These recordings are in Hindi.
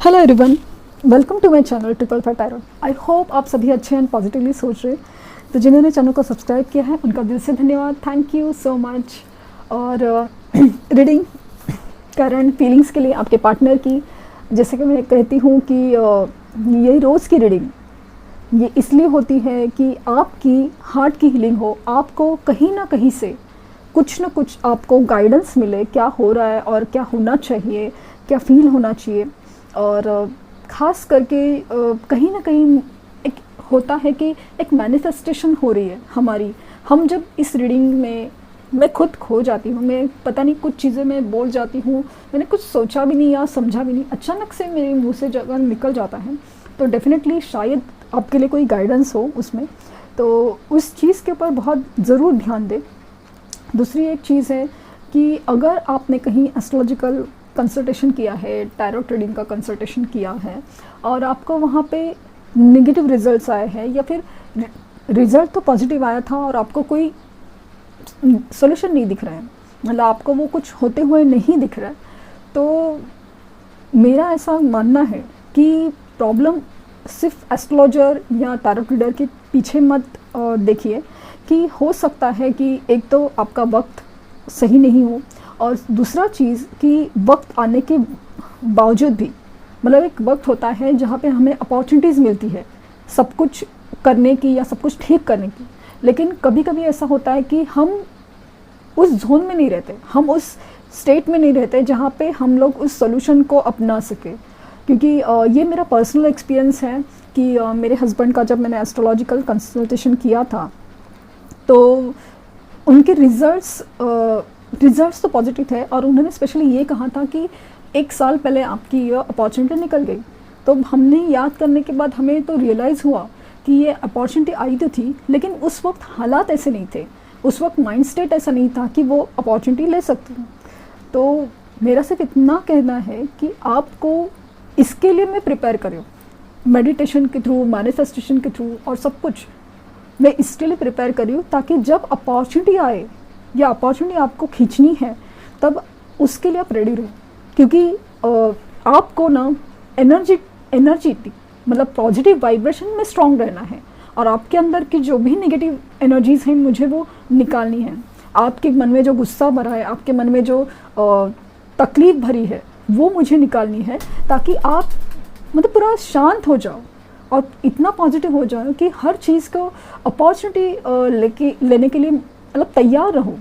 Hello everyone, welcome to my channel triple five tyro. I hope आप सभी अच्छे एंड पॉजिटिवली सोच रहे। तो जिन्होंने चैनल को सब्सक्राइब किया है उनका दिल से धन्यवाद, थैंक यू सो मच। और रीडिंग करंट फीलिंग्स के लिए आपके पार्टनर की, जैसे कि मैं कहती हूँ कि ये रोज़ की रीडिंग ये इसलिए होती है कि आपकी हार्ट की हीलिंग हो, आपको कहीं ना कहीं से कुछ ना कुछ आपको गाइडेंस मिले, क्या हो रहा है और क्या होना चाहिए, क्या फील होना चाहिए। और ख़ास करके कहीं ना कहीं एक होता है कि एक मैनिफेस्टेशन हो रही है हमारी। हम जब इस रीडिंग में, मैं खुद खो जाती हूँ, मैं पता नहीं कुछ चीज़ें मैं बोल जाती हूँ, मैंने कुछ सोचा भी नहीं या समझा भी नहीं, अचानक से मेरे मुंह से जगह निकल जाता है। तो डेफिनेटली शायद आपके लिए कोई गाइडेंस हो उसमें, तो उस चीज़ के ऊपर बहुत ज़रूर ध्यान दें। दूसरी एक चीज़ है कि अगर आपने कहीं एस्ट्रोलॉजिकल कंसल्टेशन किया है, टैरो रीडिंग का कंसल्टेशन किया है और आपको वहाँ पे नेगेटिव रिजल्ट्स आए हैं या फिर रिज़ल्ट तो पॉजिटिव आया था और आपको कोई सोल्यूशन नहीं दिख रहा है, मतलब आपको वो कुछ होते हुए नहीं दिख रहा है, तो मेरा ऐसा मानना है कि प्रॉब्लम सिर्फ एस्ट्रोलॉजर या टैरो रीडर के पीछे मत देखिए। कि हो सकता है कि एक तो आपका वक्त सही नहीं हो, और दूसरा चीज़ कि वक्त आने के बावजूद भी, मतलब एक वक्त होता है जहाँ पे हमें अपॉर्चुनिटीज़ मिलती है सब कुछ करने की या सब कुछ ठीक करने की, लेकिन कभी कभी ऐसा होता है कि हम उस जोन में नहीं रहते, हम उस स्टेट में नहीं रहते जहाँ पे हम लोग उस सोल्यूशन को अपना सके। क्योंकि ये मेरा पर्सनल एक्सपीरियंस है कि मेरे हस्बैंड का जब मैंने एस्ट्रोलॉजिकल कंसल्टेशन किया था तो उनके रिज़ल्ट्स तो पॉजिटिव थे, और उन्होंने स्पेशली ये कहा था कि 1 साल पहले आपकी ये अपॉर्चुनिटी निकल गई। तो हमने याद करने के बाद हमें तो रियलाइज़ हुआ कि ये अपॉर्चुनिटी आई तो थी, लेकिन उस वक्त हालात ऐसे नहीं थे, उस वक्त माइंड स्टेट ऐसा नहीं था कि वो अपॉर्चुनिटी ले सकते हैं। तो मेरा सिर्फ इतना कहना है कि आपको इसके लिए मैं प्रिपेयर करूँ, मेडिटेशन के थ्रू, मैनिफेस्टेशन के थ्रू, और सब कुछ मैं इसके लिए प्रिपेयर करी हूँ ताकि जब अपॉर्चुनिटी आए या अपॉर्चुनिटी आपको खींचनी है तब उसके लिए आप रेडी रहो। क्योंकि आपको ना एनर्जी मतलब पॉजिटिव वाइब्रेशन में स्ट्रांग रहना है, और आपके अंदर की जो भी नेगेटिव एनर्जीज़ हैं मुझे वो निकालनी है। आपके मन में जो गुस्सा भरा है, आपके मन में जो तकलीफ़ भरी है, वो मुझे निकालनी है, ताकि आप मतलब पूरा शांत हो जाओ और इतना पॉजिटिव हो जाओ कि हर चीज़ को अपॉर्चुनिटी लेने के लिए मतलब तैयार रहो।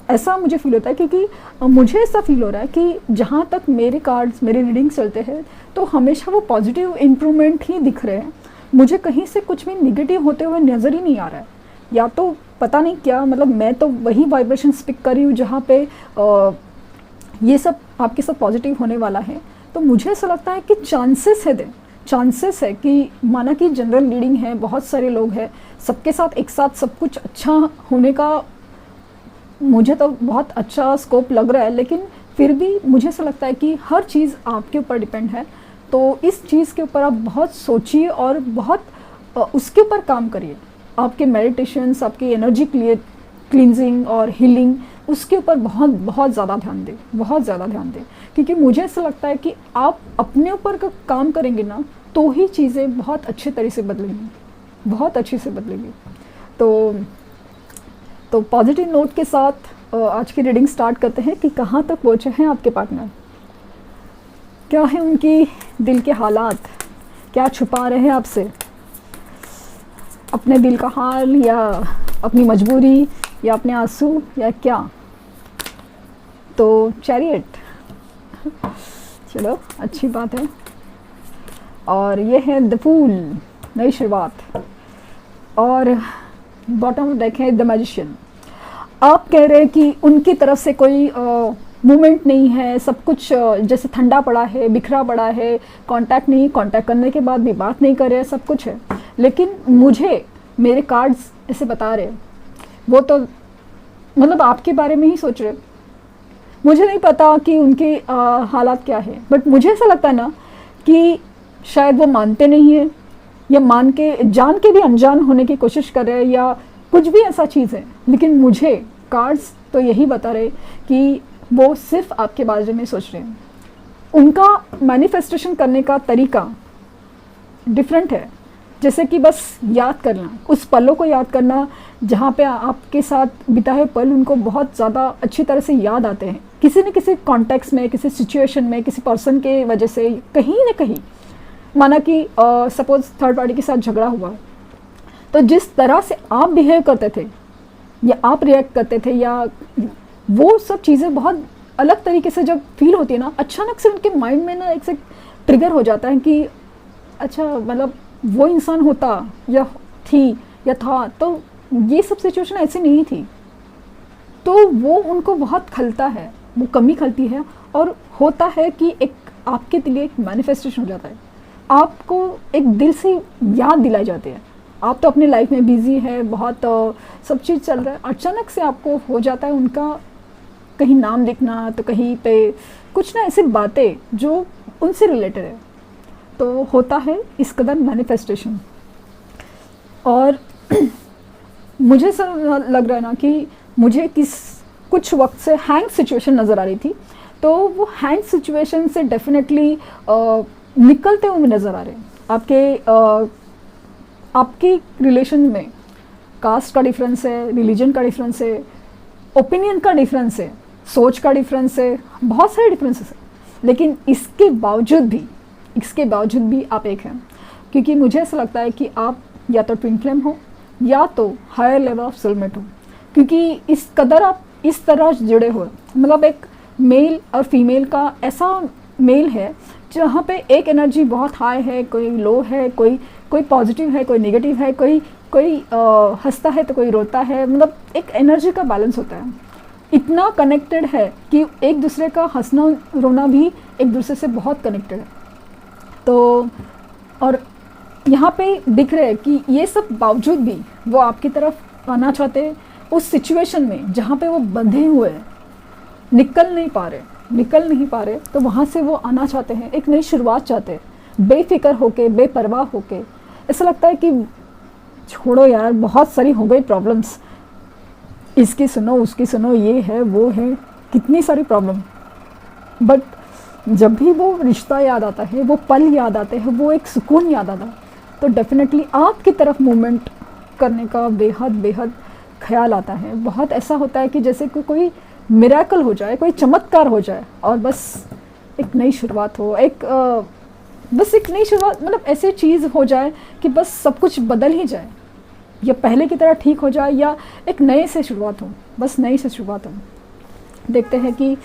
ऐसा मुझे फील होता है, क्योंकि मुझे ऐसा फील हो रहा है कि जहाँ तक मेरे कार्ड्स, मेरे रीडिंग्स चलते हैं तो हमेशा वो पॉजिटिव इम्प्रूवमेंट ही दिख रहे हैं, मुझे कहीं से कुछ भी निगेटिव होते हुए नज़र ही नहीं आ रहा है। या तो पता नहीं क्या, मतलब मैं तो वही वाइब्रेशन पिक कर रही हूँ जहाँ पे ये सब आपके साथ पॉजिटिव होने वाला है। तो मुझे ऐसा लगता है कि चांसेस है कि माना कि जनरल रीडिंग है, बहुत सारे लोग हैं, सबके साथ एक साथ सब कुछ अच्छा होने का मुझे तो बहुत अच्छा स्कोप लग रहा है, लेकिन फिर भी मुझे ऐसा लगता है कि हर चीज़ आपके ऊपर डिपेंड है। तो इस चीज़ के ऊपर आप बहुत सोचिए और बहुत उसके ऊपर काम करिए। आपके मेडिटेशंस, आपकी एनर्जी क्लींजिंग और हीलिंग, उसके ऊपर बहुत ज़्यादा ध्यान दें, बहुत ज़्यादा ध्यान दें। क्योंकि मुझे ऐसा लगता है कि आप अपने ऊपर का काम करेंगे ना तो ही चीज़ें बहुत अच्छे तरह से बदलेंगी, बहुत अच्छे से बदलेंगी। तो पॉजिटिव नोट के साथ आज की रीडिंग स्टार्ट करते हैं कि कहाँ तक पहुँचे हैं आपके पार्टनर, क्या है उनकी दिल के हालात, क्या छुपा रहे हैं आपसे, अपने दिल का हाल या अपनी मजबूरी या अपने आंसू या क्या। तो चैरियट, चलो अच्छी बात है। और ये है द फूल, नई शुरुआत। और बॉटम डेक है द मैजिशियन। आप कह रहे हैं कि उनकी तरफ से कोई मूवमेंट नहीं है, सब कुछ जैसे ठंडा पड़ा है, बिखरा पड़ा है, कांटेक्ट नहीं, कांटेक्ट करने के बाद भी बात नहीं कर रहे हैं, सब कुछ है। लेकिन मुझे मेरे कार्ड्स ऐसे बता रहे हैं, वो तो मतलब आपके बारे में ही सोच रहे। मुझे नहीं पता कि उनके हालात क्या है, बट मुझे ऐसा लगता है ना कि शायद वो मानते नहीं है, या जान के भी अनजान होने की कोशिश कर रहे हैं, या कुछ भी ऐसा चीज़ है। लेकिन मुझे कार्ड्स तो यही बता रहे कि वो सिर्फ आपके बारे में सोच रहे हैं। उनका मैनिफेस्टेशन करने का तरीका डिफरेंट है। जैसे कि बस याद करना, उस पलों को याद करना जहाँ पे आपके साथ बिताए पल उनको बहुत ज़्यादा अच्छी तरह से याद आते हैं, किसी न किसी कॉन्टेक्स्ट में, किसी सिचुएशन में, किसी पर्सन के वजह से, कहीं ना कहीं। माना कि सपोज थर्ड पार्टी के साथ झगड़ा हुआ, तो जिस तरह से आप बिहेव करते थे या आप रिएक्ट करते थे, या वो सब चीज़ें बहुत अलग तरीके से जब फील होती है ना, अचानक से उनके माइंड में ना एक से ट्रिगर हो जाता है कि अच्छा, मतलब वो इंसान होता या थी या था, तो ये सब सिचुएशन ऐसी नहीं थी। तो वो उनको बहुत खलता है, वो कमी खलती है, और होता है कि एक आपके लिए एक मैनिफेस्टेशन हो जाता है, आपको एक दिल से याद दिलाई जाती है। आप तो अपनी लाइफ में बिजी है, बहुत सब चीज़ चल रहा है, अचानक से आपको हो जाता है उनका कहीं नाम दिखना, तो कहीं पे कुछ ना ऐसी बातें जो उनसे रिलेटेड है, तो होता है इस कदर मैनिफेस्टेशन। और मुझे सर लग रहा है ना कि मुझे कुछ वक्त से हैंग सिचुएशन नज़र आ रही थी, तो वो हैंग सिचुएशन से डेफिनेटली निकलते हुए नज़र आ रहे हैं। आपके रिलेशन में कास्ट का डिफरेंस है, रिलीजन का डिफरेंस है, ओपिनियन का डिफरेंस है, सोच का डिफरेंस है, बहुत सारे डिफरेंसेस है, लेकिन इसके बावजूद भी आप एक हैं। क्योंकि मुझे ऐसा लगता है कि आप या तो ट्विन फ्लेम हो या तो हायर लेवल ऑफ सोलमेट हो, क्योंकि इस कदर आप इस तरह जुड़े हो। मतलब एक मेल और फीमेल का ऐसा मेल है जहाँ पे एक एनर्जी बहुत हाई है, कोई लो है, कोई पॉजिटिव है, कोई नेगेटिव है, कोई हंसता है तो कोई रोता है, मतलब एक एनर्जी का बैलेंस होता है। इतना कनेक्टेड है कि एक दूसरे का हंसना रोना भी एक दूसरे से बहुत कनेक्टेड है। तो और यहाँ पे दिख रहे हैं कि ये सब बावजूद भी वो आपकी तरफ आना चाहते हैं, उस सिचुएशन में जहाँ पे वो बंधे हुए हैं, निकल नहीं पा रहे, तो वहाँ से वो आना चाहते हैं, एक नई शुरुआत चाहते हैं, बेफिक्र होके, बेपरवाह होके। ऐसा लगता है कि छोड़ो यार, बहुत सारी हो गई प्रॉब्लम्स, इसकी सुनो उसकी सुनो, ये है वो है, कितनी सारी प्रॉब्लम। बट जब भी वो रिश्ता याद आता है, वो पल याद आते हैं, वो एक सुकून याद आता है, तो डेफिनेटली आपकी तरफ मूवमेंट करने का बेहद ख्याल आता है। बहुत ऐसा होता है कि जैसे कोई मिरेकल हो जाए, कोई चमत्कार हो जाए, और बस एक नई शुरुआत हो, बस एक नई शुरुआत, मतलब ऐसी चीज़ हो जाए कि बस सब कुछ बदल ही जाए, या पहले की तरह ठीक हो जाए, या एक नए से शुरुआत हो, बस नई से शुरुआत हो। देखते हैं कि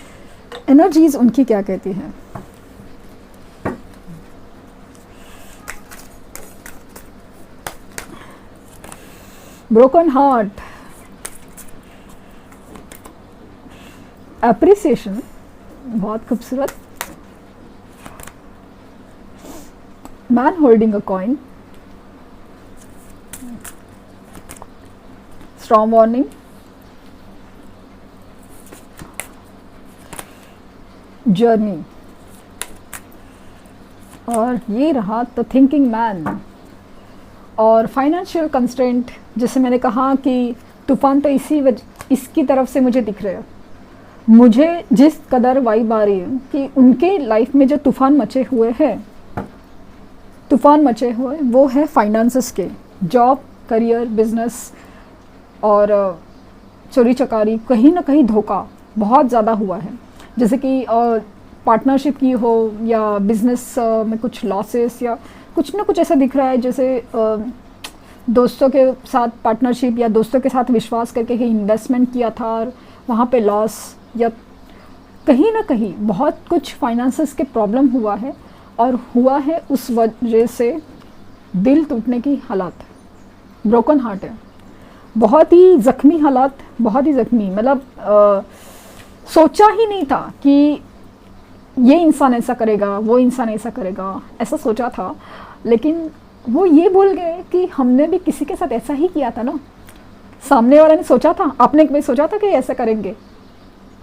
एनर्जीज उनकी क्या कहती हैं। ब्रोकन हार्ट, एप्रिसिएशन, बहुत खूबसूरत, man holding a coin, strong warning, journey, और ये रहा द थिंकिंग मैन। और फाइनेंशियल कंस्ट्रेंट, जैसे मैंने कहा कि तूफान तो इसकी तरफ से मुझे दिख रहे हैं। मुझे जिस कदर वाइब आ रही है कि उनके लाइफ में जो तूफान मचे हुए वो है फाइनेंसेस के, जॉब, करियर, बिजनेस, और चोरी चकारी, कहीं ना कहीं धोखा बहुत ज़्यादा हुआ है। जैसे कि पार्टनरशिप की हो, या बिजनेस में कुछ लॉसेस, या कुछ ना कुछ ऐसा दिख रहा है, जैसे दोस्तों के साथ पार्टनरशिप, या दोस्तों के साथ विश्वास करके ही इन्वेस्टमेंट किया था और वहाँ पे लॉस, या कहीं ना कहीं बहुत कुछ फाइनेंसेस के प्रॉब्लम हुआ है, और हुआ है उस वजह से दिल टूटने की हालात, ब्रोकन हार्ट है, बहुत ही ज़ख्मी हालात, बहुत ही ज़ख्मी। मतलब सोचा ही नहीं था कि ये इंसान ऐसा करेगा, वो इंसान ऐसा करेगा, ऐसा सोचा था, लेकिन वो ये भूल गए कि हमने भी किसी के साथ ऐसा ही किया था ना। सामने वाला ने सोचा था, आपने कभी सोचा था कि ऐसा करेंगे,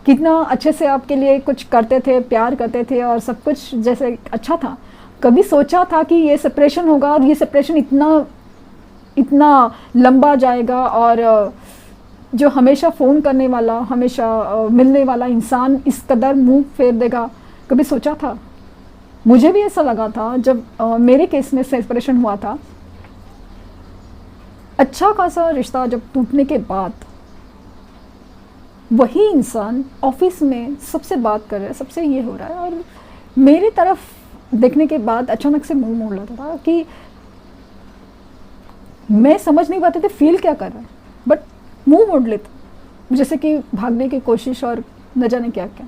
कितना अच्छे से आपके लिए कुछ करते थे, प्यार करते थे, और सब कुछ जैसे अच्छा था। कभी सोचा था कि ये सेपरेशन होगा, और ये सेपरेशन इतना लंबा जाएगा, और जो हमेशा फ़ोन करने वाला, हमेशा मिलने वाला इंसान इस कदर मुंह फेर देगा, कभी सोचा था? मुझे भी ऐसा लगा था जब मेरे केस में सेपरेशन हुआ था। अच्छा खासा रिश्ता जब टूटने के बाद वही इंसान ऑफिस में सबसे बात कर रहा है, सबसे ये हो रहा है, और मेरी तरफ देखने के बाद अचानक से मुंह मोड़ लेता था कि मैं समझ नहीं पाते थे फील क्या कर रहा है, बट मुंह मोड़ लेता, जैसे कि भागने की कोशिश और न जाने क्या क्या।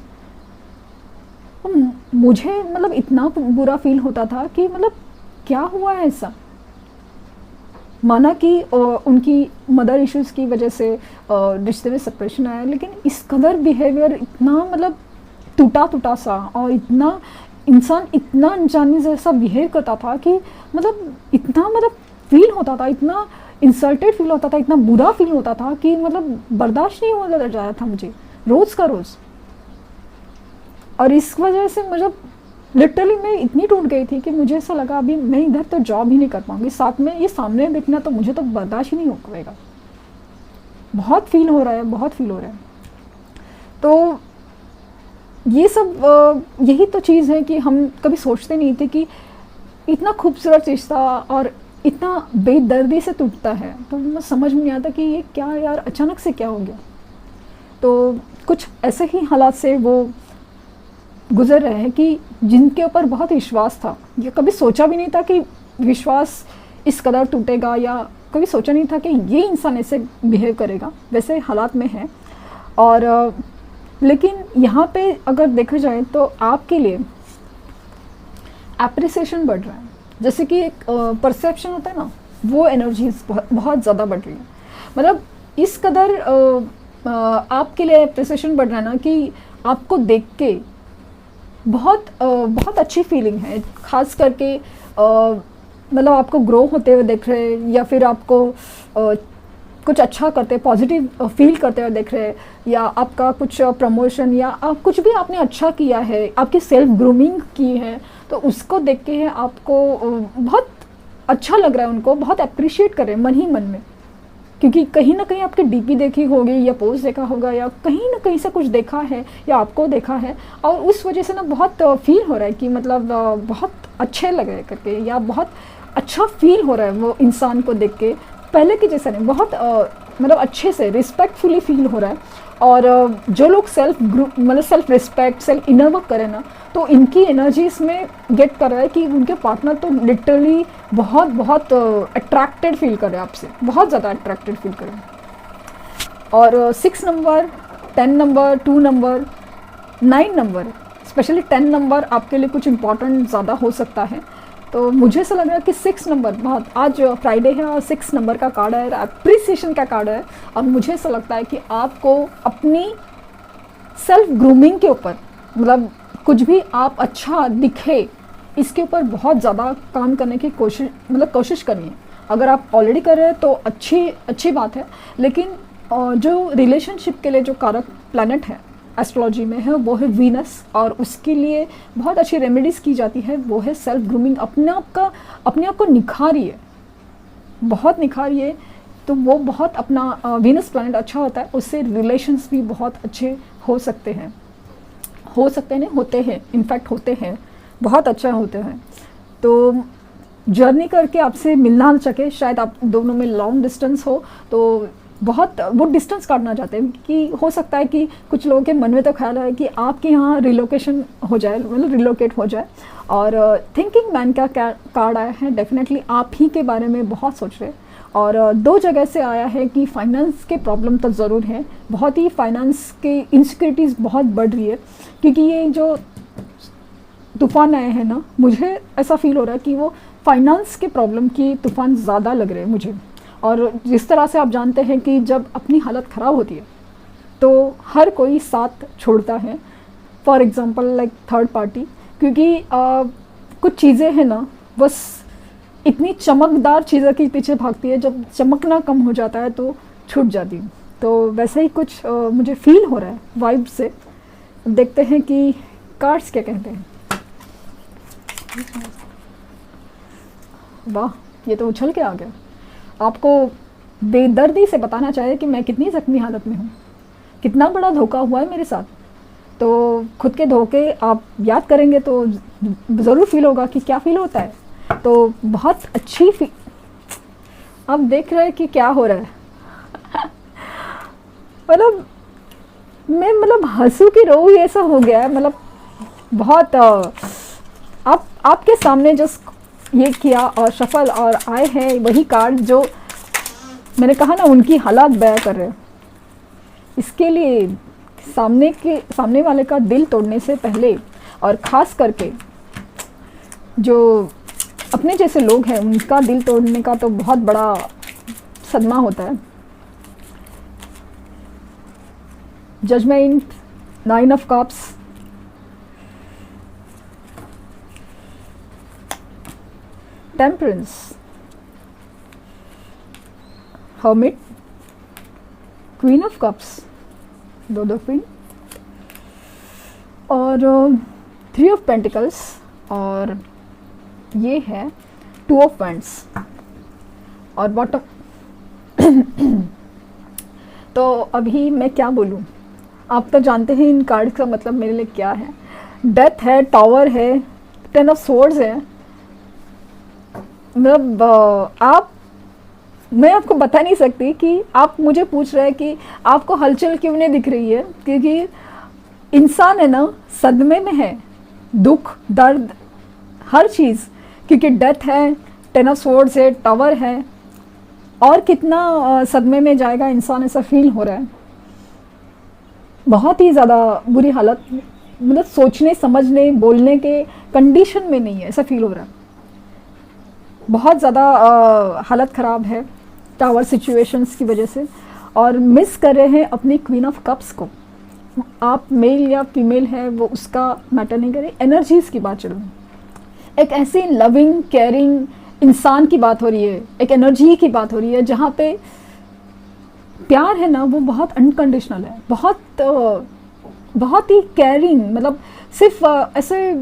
मुझे मतलब इतना बुरा फील होता था कि मतलब क्या हुआ है ऐसा। माना कि उनकी मदर इश्यूज़ की वजह से रिश्ते में सेपरेशन आया, लेकिन इस कदर बिहेवियर इतना मतलब टूटा टूटा सा, और इतना इंसान इतना अनजाने जैसा बिहेव करता था कि मतलब इतना मतलब फील होता था, इतना इंसल्टेड फील होता था, इतना बुरा फील होता था कि मतलब बर्दाश्त नहीं होने लग जाता था मुझे रोज़ का रोज़। और इस वजह से मतलब लिटरली मैं इतनी टूट गई थी कि मुझे ऐसा लगा अभी मैं इधर तो जॉब ही नहीं कर पाऊंगी, साथ में ये सामने देखना तो मुझे तो बर्दाश्त ही नहीं हो पाएगा। बहुत फील हो रहा है, बहुत फील हो रहा है। तो ये सब यही तो चीज़ है कि हम कभी सोचते नहीं थे कि इतना खूबसूरत रिश्ता और इतना बेदर्दी से टूटता है। तो मैं समझ में नहीं आता कि ये क्या यार, अचानक से क्या हो गया। तो कुछ ऐसे ही हालात से वो गुजर रहे हैं कि जिनके ऊपर बहुत विश्वास था, ये कभी सोचा भी नहीं था कि विश्वास इस कदर टूटेगा, या कभी सोचा नहीं था कि ये इंसान ऐसे बिहेव करेगा, वैसे हालात में है। और लेकिन यहाँ पे अगर देखा जाए तो आपके लिए एप्रिसिएशन बढ़ रहा है, जैसे कि एक परसेप्शन होता है ना, वो एनर्जीज बहुत ज़्यादा बढ़ रही है। मतलब इस कदर आपके लिए एप्रिसिएशन बढ़ रहा है ना कि आपको देख के बहुत अच्छी फीलिंग है। ख़ास करके मतलब आपको ग्रो होते हुए देख रहे हैं, या फिर आपको कुछ अच्छा करते, पॉजिटिव फील करते हुए देख रहे हैं, या आपका कुछ प्रमोशन, या आप कुछ भी आपने अच्छा किया है, आपकी सेल्फ ग्रूमिंग की है, तो उसको देख के आपको बहुत अच्छा लग रहा है, उनको बहुत अप्रिशिएट कर रहे हैं मन ही मन में। क्योंकि कहीं ना कहीं आपके डीपी देखी होगी, या पोस्ट देखा होगा, या कहीं ना कहीं से कुछ देखा है, या आपको देखा है, और उस वजह से ना बहुत फील हो रहा है कि मतलब बहुत अच्छे लग रहे करके, या बहुत अच्छा फील हो रहा है वो इंसान को देख के, पहले के जैसा नहीं, बहुत मतलब अच्छे से रिस्पेक्टफुली फील हो रहा है। और जो लोग self respect, self inner work करें ना, तो इनकी एनर्जीज में गेट कर रहा है कि उनके पार्टनर तो लिटरली बहुत अट्रैक्टेड फील कर रहे हैं आपसे, बहुत ज़्यादा अट्रैक्टेड फील कर रहे हैं। और 6 number, 10 number, 2 number, 9 number, specially 10 number आपके लिए कुछ इंपॉर्टेंट ज़्यादा हो सकता है। तो मुझे ऐसा लग रहा है कि 6 नंबर बहुत, आज फ्राइडे है और 6 नंबर का कार्ड है, अप्रिसिएशन का कार्ड है। और मुझे ऐसा लगता है कि आपको अपनी सेल्फ ग्रूमिंग के ऊपर, मतलब कुछ भी आप अच्छा दिखे, इसके ऊपर बहुत ज़्यादा काम करने की कोशिश करनी है। अगर आप ऑलरेडी कर रहे हैं तो अच्छी बात है, लेकिन जो रिलेशनशिप के लिए जो कारक प्लैनेट है एस्ट्रोलॉजी में है, वो है वीनस, और उसके लिए बहुत अच्छी रेमेडीज़ की जाती है, वो है सेल्फ ग्रूमिंग। अपने आप को निखारिए, बहुत निखारिए, तो वो बहुत अपना वीनस प्लैनेट अच्छा होता है, उससे रिलेशंस भी बहुत अच्छे हो सकते हैं, होते हैं, इनफैक्ट होते हैं, बहुत अच्छा होते हैं। तो जर्नी करके आपसे मिलना सके, शायद आप दोनों में लॉन्ग डिस्टेंस हो, तो बहुत वो डिस्टेंस काटना चाहते हैं कि हो सकता है कि कुछ लोगों के मन में तो ख्याल है कि आपके यहाँ रिलोकेशन हो जाए, मतलब रिलोकेट हो जाए। और थिंकिंग मैन का कार्ड आया है, डेफिनेटली आप ही के बारे में बहुत सोच रहे हैं। और 2 जगह से आया है कि फाइनेंस के प्रॉब्लम तो ज़रूर है, बहुत ही फाइनेंस के इनसिक्योरिटीज़ बहुत बढ़ रही है, क्योंकि ये जो तूफ़ान आए हैं ना, मुझे ऐसा फील हो रहा है कि वो फाइनेंस के प्रॉब्लम की तूफ़ान ज़्यादा लग रहे हैं मुझे। और जिस तरह से आप जानते हैं कि जब अपनी हालत ख़राब होती है तो हर कोई साथ छोड़ता है, for example like third party, क्योंकि कुछ चीज़ें हैं ना, बस इतनी चमकदार चीज़ों के पीछे भागती है, जब चमकना कम हो जाता है तो छूट जाती है। तो वैसे ही कुछ मुझे फील हो रहा है वाइब से। देखते हैं कि कार्ड्स क्या कहते हैं। वाह, ये तो उछल के आ गया। आपको बेदर्दी से बताना चाहे कि मैं कितनी ज़ख्मी हालत में हूँ, कितना बड़ा धोखा हुआ है मेरे साथ। तो खुद के धोखे आप याद करेंगे तो ज़रूर फील होगा कि क्या फ़ील होता है। तो बहुत अच्छी आप देख रहे हैं कि क्या हो रहा है मतलब मैं हंसू की रोऊँ ऐसा हो गया है। मतलब बहुत आपके सामने जो ये किया और सफल और आए हैं वही कार्ड जो मैंने कहा ना उनकी हालात बयां कर रहे हैं। इसके लिए सामने वाले का दिल तोड़ने से पहले और ख़ास करके जो अपने जैसे लोग हैं उनका दिल तोड़ने का तो बहुत बड़ा सदमा होता है। Judgement, 9 of cups, temperance, hermit, queen of cups, दो क्वीन और 3 ऑफ पेंटिकल्स और ये है 2 ऑफ वैंड्स और बॉटम। तो अभी मैं क्या बोलूँ, आप तो जानते हैं इन कार्ड का मतलब मेरे लिए क्या है। डेथ है, टावर है, 10 ऑफ सोर्ड्स है। मतलब मैं आपको बता नहीं सकती कि आप मुझे पूछ रहे हैं कि आपको हलचल क्यों नहीं दिख रही है, क्योंकि इंसान है ना सदमे में है, दुख दर्द हर चीज़, क्योंकि डेथ है, 10 ऑफ सोर्ड्स है, टावर है और कितना सदमे में जाएगा इंसान ऐसा फील हो रहा है। बहुत ही ज़्यादा बुरी हालत, मतलब सोचने समझने बोलने के कंडीशन में नहीं है ऐसा फील हो रहा है। बहुत ज़्यादा हालत ख़राब है टावर सिचुएशंस की वजह से और मिस कर रहे हैं अपनी क्वीन ऑफ कप्स को। आप मेल या फीमेल है वो उसका मैटर नहीं करे, एनर्जीज़ की बात चल रही है। एक ऐसी लविंग केयरिंग इंसान की बात हो रही है, एक एनर्जी की बात हो रही है जहाँ पे प्यार है ना वो बहुत अनकंडीशनल है, बहुत ही केयरिंग, मतलब सिर्फ ऐसे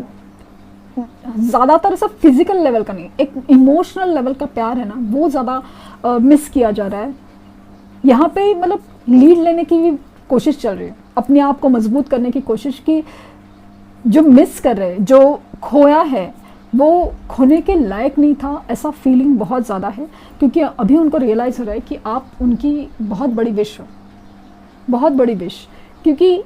ज़्यादातर सब फिजिकल लेवल का नहीं, एक इमोशनल लेवल का प्यार है ना वो ज़्यादा मिस किया जा रहा है यहाँ पे। मतलब लीड लेने की भी कोशिश चल रही है, अपने आप को मजबूत करने की कोशिश की, जो मिस कर रहे हैं, जो खोया है वो खोने के लायक नहीं था ऐसा फीलिंग बहुत ज़्यादा है। क्योंकि अभी उनको रियलाइज़ हो रहा है कि आप उनकी बहुत बड़ी विश हो, बहुत बड़ी विश, क्योंकि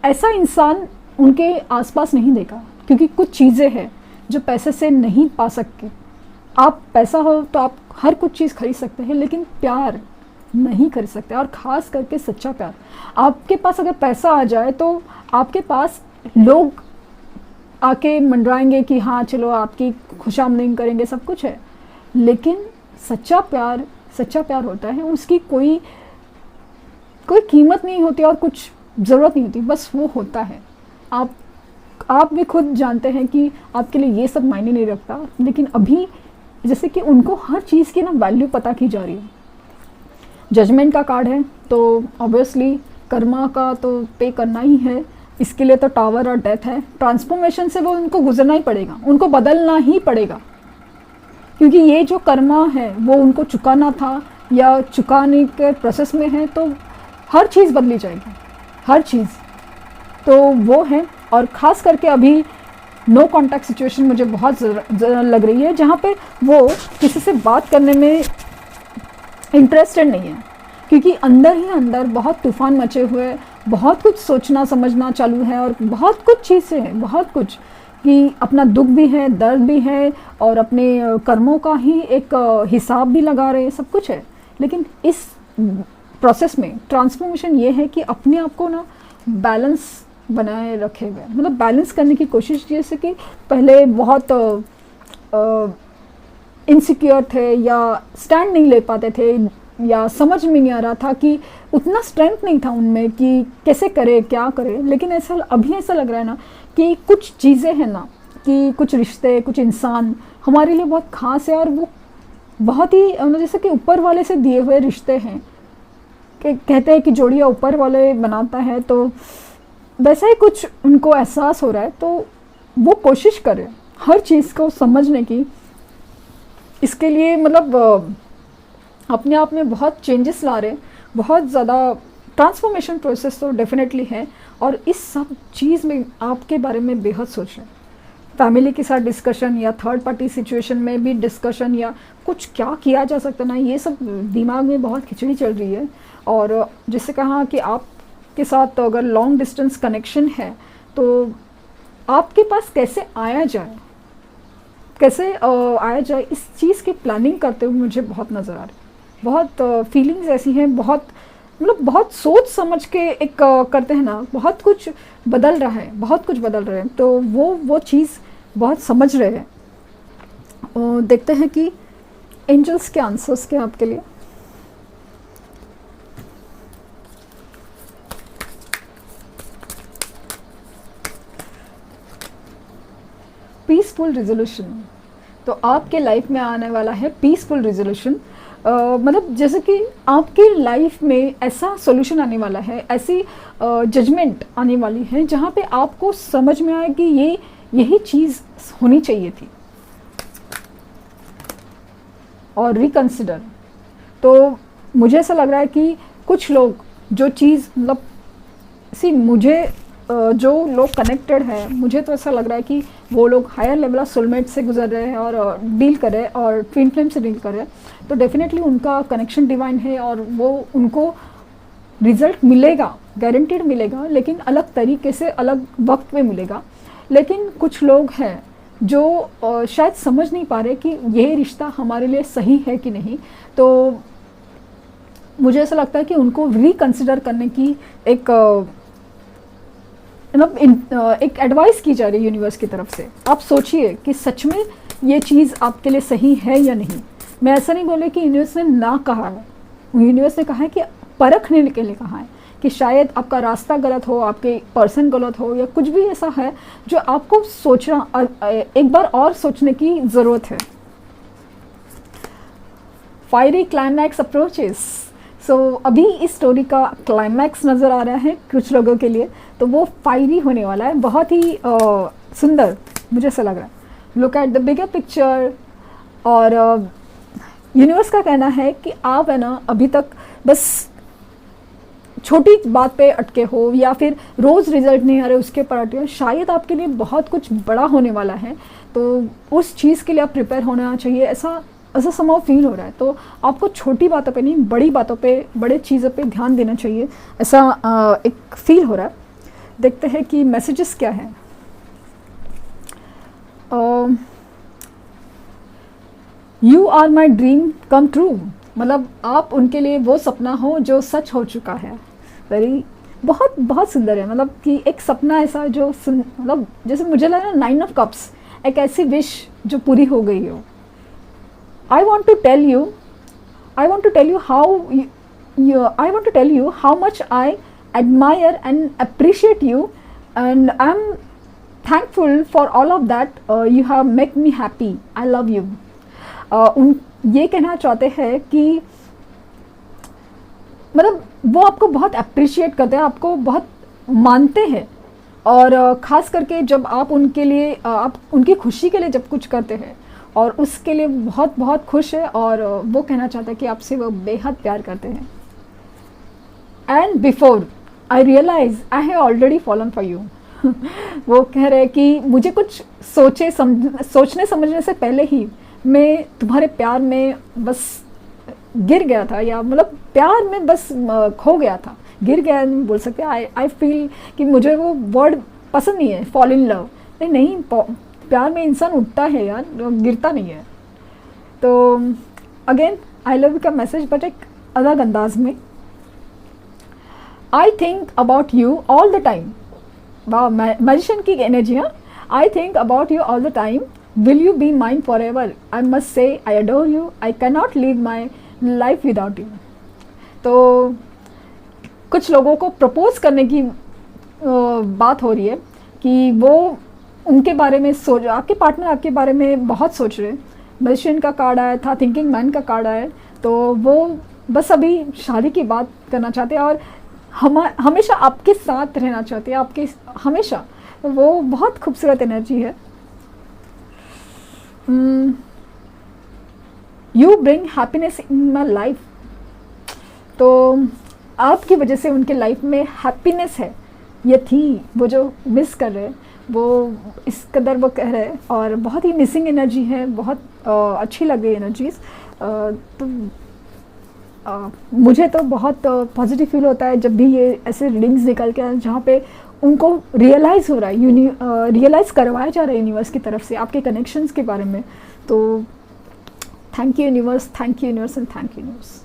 ऐसा इंसान उनके आसपास नहीं देखा। क्योंकि कुछ चीज़ें हैं जो पैसे से नहीं पा सकते। आप पैसा हो तो आप हर कुछ चीज़ खरीद सकते हैं, लेकिन प्यार नहीं खरीद सकते, और ख़ास करके सच्चा प्यार। आपके पास अगर पैसा आ जाए तो आपके पास लोग आके मंडराएंगे कि हाँ चलो आपकी खुशामदीद करेंगे, सब कुछ है, लेकिन सच्चा प्यार होता है, उसकी कोई कीमत नहीं होती और कुछ ज़रूरत नहीं होती, बस वो होता है। आप भी खुद जानते हैं कि आपके लिए ये सब मायने नहीं रखता, लेकिन अभी जैसे कि उनको हर चीज़ की ना वैल्यू पता की जा रही है। जजमेंट का कार्ड है तो ऑब्वियसली कर्मा का तो पे करना ही है, इसके लिए तो टावर और डेथ है। ट्रांसफॉर्मेशन से वो उनको गुजरना ही पड़ेगा, उनको बदलना ही पड़ेगा, क्योंकि ये जो कर्मा है वो उनको चुकाना था या चुकाने के प्रोसेस में है, तो हर चीज़ बदली जाएगी, हर चीज़। तो वो है, और ख़ास करके अभी नो कॉन्टैक्ट सिचुएशन मुझे बहुत लग रही है, जहाँ पे वो किसी से बात करने में इंटरेस्टेड नहीं है, क्योंकि अंदर ही अंदर बहुत तूफान मचे हुए, बहुत कुछ सोचना समझना चालू है और बहुत कुछ चीज़ें हैं, बहुत कुछ, कि अपना दुख भी है, दर्द भी है और अपने कर्मों का ही एक हिसाब भी लगा रहे हैं, सब कुछ है। लेकिन इस प्रोसेस में ट्रांसफॉर्मेशन ये है कि अपने आप को ना बैलेंस बनाए रखे हुए, मतलब बैलेंस करने की कोशिश, जैसे कि पहले बहुत इनसिक्योर थे या स्टैंड नहीं ले पाते थे या समझ में नहीं आ रहा था, कि उतना स्ट्रेंथ नहीं था उनमें कि कैसे करे क्या करे। लेकिन अभी ऐसा लग रहा है ना कि कुछ चीज़ें हैं ना, कि कुछ रिश्ते, कुछ इंसान हमारे लिए बहुत ख़ास है और वो बहुत ही जैसे कि ऊपर वाले से दिए हुए रिश्ते हैं, कि कहते हैं कि जोड़ियाँ ऊपर वाले बनाता है, तो वैसा ही कुछ उनको एहसास हो रहा है। तो वो कोशिश करें हर चीज़ को समझने की, इसके लिए मतलब अपने आप में बहुत चेंजेस ला रहे हैं, बहुत ज़्यादा ट्रांसफॉर्मेशन प्रोसेस तो डेफिनेटली है, और इस सब चीज़ में आपके बारे में बेहद सोच रहे हैं। फैमिली के साथ डिस्कशन या थर्ड पार्टी सिचुएशन में भी डिस्कशन, या कुछ क्या किया जा सकता ना, ये सब दिमाग में बहुत खिचड़ी चल रही है। और जिससे कहा कि आपके साथ तो अगर लॉन्ग डिस्टेंस कनेक्शन है तो आपके पास कैसे आया जाए, कैसे आया जाए, इस चीज़ की प्लानिंग करते हुए मुझे बहुत नज़र आ रही है। बहुत फीलिंग्स ऐसी हैं, बहुत मतलब बहुत सोच समझ के एक करते हैं ना, बहुत कुछ बदल रहा है, बहुत कुछ बदल रहे हैं, तो वो चीज़ बहुत समझ रहे हैं। देखते हैं कि एंजल्स के आंसर्स क्या आपके लिए। पीसफुल रिजोल्यूशन, तो आपके लाइफ में आने वाला है पीसफुल रिजोल्यूशन। मतलब जैसे कि आपकी लाइफ में ऐसा सॉल्यूशन आने वाला है, ऐसी जजमेंट आने वाली है जहाँ पे आपको समझ में आए कि यही चीज़ होनी चाहिए थी, और रिकंसिडर। तो मुझे ऐसा लग रहा है कि कुछ लोग जो चीज़ मतलब मुझे जो लोग कनेक्टेड है, मुझे तो ऐसा लग रहा है कि वो लोग हायर लेवल ऑफ सोलमेट से गुजर रहे हैं और डील कर रहे हैं, और ट्विन फ्लेम से डील कर रहे हैं। तो डेफिनेटली उनका कनेक्शन डिवाइन है, और वो उनको रिजल्ट मिलेगा, गारंटीड मिलेगा, लेकिन अलग तरीके से, अलग वक्त में मिलेगा। लेकिन कुछ लोग हैं जो शायद समझ नहीं पा रहे कि ये रिश्ता हमारे लिए सही है कि नहीं। तो मुझे ऐसा लगता है कि उनको रिकंसिडर करने की एक एक एडवाइस की जा रही है यूनिवर्स की तरफ से। आप सोचिए कि सच में ये चीज़ आपके लिए सही है या नहीं। मैं ऐसा नहीं बोले कि यूनिवर्स ने ना कहा है, यूनिवर्स ने कहा है कि परखने के लिए कहा है कि शायद आपका रास्ता गलत हो, आपके पर्सन गलत हो, या कुछ भी ऐसा है जो आपको सोचना, एक बार और सोचने की ज़रूरत है। फायरी क्लाइमैक्स अप्रोचेस, सो अभी इस स्टोरी का क्लाइमैक्स नज़र आ रहा है कुछ लोगों के लिए, तो वो फायरी होने वाला है, बहुत ही सुंदर मुझे ऐसा लग रहा है। Look at the bigger picture. और यूनिवर्स का कहना है कि आप है ना अभी तक बस छोटी बात पे अटके हो, या फिर रोज़ रिजल्ट नहीं आ रहे उसके पर अटके हो। शायद आपके लिए बहुत कुछ बड़ा होने वाला है, तो उस चीज़ के लिए आप प्रिपेयर होना चाहिए, ऐसा समाव फील हो रहा है। तो आपको छोटी बातों पे नहीं, बड़ी बातों पे, बड़े चीज़ों पे ध्यान देना चाहिए, ऐसा एक फील हो रहा है। देखते हैं कि मैसेजेस क्या हैं। You are my dream come true, मतलब आप उनके लिए वो सपना हो जो सच हो चुका है। बहुत बहुत सुंदर है, मतलब कि एक सपना ऐसा जो मतलब जैसे मुझे लगा ना 9 ऑफ कप्स, एक ऐसी विश जो पूरी हो गई हो। I want to tell you how much I admire and appreciate you, and I'm thankful for all of that. You have made me happy. I love you. उन ये कहना चाहते हैं कि मतलब वो आपको बहुत अप्रिशिएट करते हैं, आपको बहुत मानते हैं, और ख़ास करके जब आप उनके लिए, आप उनकी खुशी के लिए जब कुछ करते हैं, और उसके लिए बहुत बहुत खुश है, और वो कहना चाहता है कि आपसे वो बेहद प्यार करते हैं। And before I realise I have already fallen for you. वो कह रहे हैं कि मुझे कुछ सोचने समझने से पहले ही मैं तुम्हारे प्यार में बस गिर गया था, या मतलब प्यार में बस खो गया था। गिर गया नहीं बोल सकते, आई फील कि मुझे वो वर्ड पसंद नहीं है, फॉल इन लव। नहीं, प्यार में इंसान उठता है यार, गिरता नहीं है। तो अगेन आई लव यू का मैसेज, बट एक अलग अंदाज में। I think about you all the time. वाह, मैजिशियन की एनर्जी। हाँ, I think about you all the time, will you be mine for ever, I must say I adore you, I can not live my life without you. तो कुछ लोगों को प्रपोज करने की बात हो रही है कि वो उनके बारे में सोच, आपके पार्टनर आपके बारे में बहुत सोच रहे हैं। मैजिशियन का कार्ड आया था, थिंकिंग मैन का कार्ड आया, तो वो बस अभी शादी की बात करना चाहते हैं, और हमेशा आपके साथ रहना चाहते हैं, आपके हमेशा। वो बहुत खूबसूरत एनर्जी है। You bring happiness in my life. तो आपकी वजह से उनके लाइफ में हैप्पीनेस है, ये थी वो जो मिस कर रहे हैं, वो इस कदर वो कह रहे हैं, और बहुत ही मिसिंग एनर्जी है, बहुत अच्छी लग गई एनर्जीज़। तो मुझे तो बहुत पॉजिटिव फील होता है जब भी ये ऐसे रीडिंग्स निकल के आए जहाँ पे उनको रियलाइज़ हो रहा है, रियलाइज़ करवाया जा रहा है यूनिवर्स की तरफ से आपके कनेक्शंस के बारे में। तो thank you universe, thank you universe and thank you universe.